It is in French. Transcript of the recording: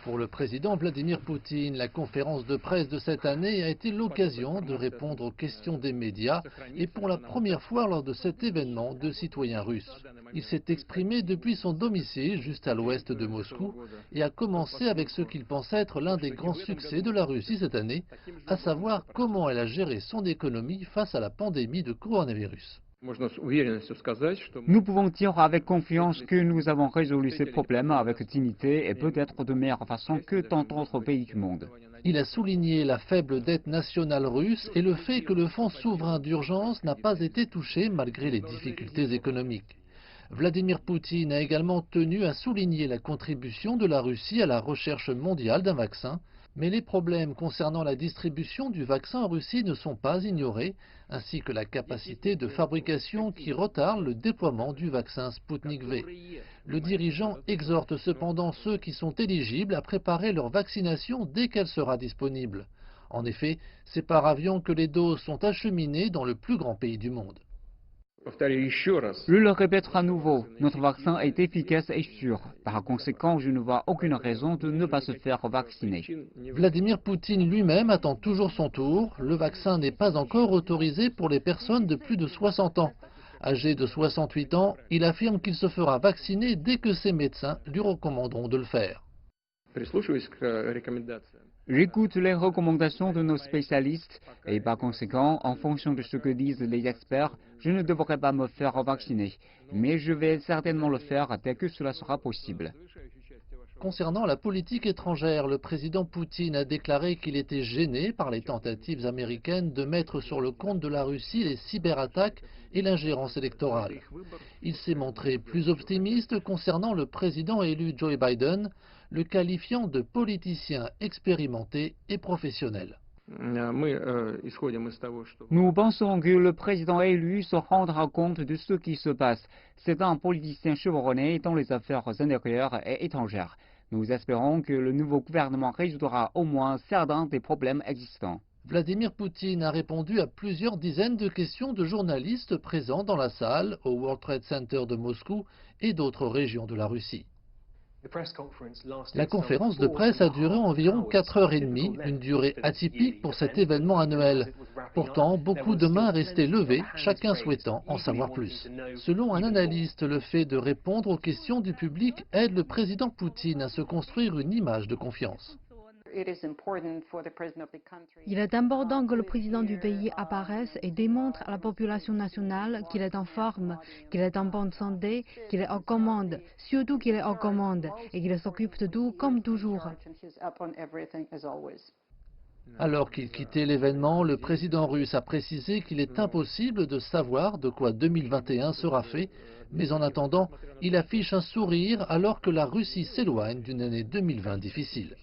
Pour le président Vladimir Poutine, la conférence de presse de cette année a été l'occasion de répondre aux questions des médias et pour la première fois lors de cet événement de citoyens russes. Il s'est exprimé depuis son domicile juste à l'ouest de Moscou et a commencé avec ce qu'il pense être l'un des grands succès de la Russie cette année, à savoir comment elle a géré son économie face à la pandémie de coronavirus. Nous pouvons dire avec confiance que nous avons résolu ces problèmes avec dignité et peut-être de meilleure façon que tant d'autres pays du monde. Il a souligné la faible dette nationale russe et le fait que le fonds souverain d'urgence n'a pas été touché malgré les difficultés économiques. Vladimir Poutine a également tenu à souligner la contribution de la Russie à la recherche mondiale d'un vaccin, mais les problèmes concernant la distribution du vaccin en Russie ne sont pas ignorés, ainsi que la capacité de fabrication qui retarde le déploiement du vaccin Sputnik V. Le dirigeant exhorte cependant ceux qui sont éligibles à préparer leur vaccination dès qu'elle sera disponible. En effet, c'est par avion que les doses sont acheminées dans le plus grand pays du monde. Je le répète à nouveau, notre vaccin est efficace et sûr. Par conséquent, je ne vois aucune raison de ne pas se faire vacciner. Vladimir Poutine lui-même attend toujours son tour. Le vaccin n'est pas encore autorisé pour les personnes de plus de 60 ans. Âgé de 68 ans, il affirme qu'il se fera vacciner dès que ses médecins lui recommanderont de le faire. J'écoute les recommandations de nos spécialistes et par conséquent, en fonction de ce que disent les experts, je ne devrais pas me faire vacciner. Mais je vais certainement le faire dès que cela sera possible. Concernant la politique étrangère, le président Poutine a déclaré qu'il était gêné par les tentatives américaines de mettre sur le compte de la Russie les cyberattaques et l'ingérence électorale. Il s'est montré plus optimiste concernant le président élu Joe Biden, le qualifiant de politicien expérimenté et professionnel. Nous pensons que le président élu se rendra compte de ce qui se passe. C'est un politicien chevronné dans les affaires intérieures et étrangères. Nous espérons que le nouveau gouvernement résoudra au moins certains des problèmes existants. Vladimir Poutine a répondu à plusieurs dizaines de questions de journalistes présents dans la salle au World Trade Center de Moscou et d'autres régions de la Russie. La conférence de presse a duré environ 4h30, une durée atypique pour cet événement annuel. Pourtant, beaucoup de mains restaient levées, chacun souhaitant en savoir plus. Selon un analyste, le fait de répondre aux questions du public aide le président Poutine à se construire une image de confiance. Il est important que le président du pays apparaisse et démontre à la population nationale qu'il est en forme, qu'il est en bonne santé, qu'il est aux commandes, surtout qu'il est aux commandes et qu'il s'occupe de tout comme toujours. Alors qu'il quittait l'événement, le président russe a précisé qu'il est impossible de savoir de quoi 2021 sera fait, mais en attendant, il affiche un sourire alors que la Russie s'éloigne d'une année 2020 difficile.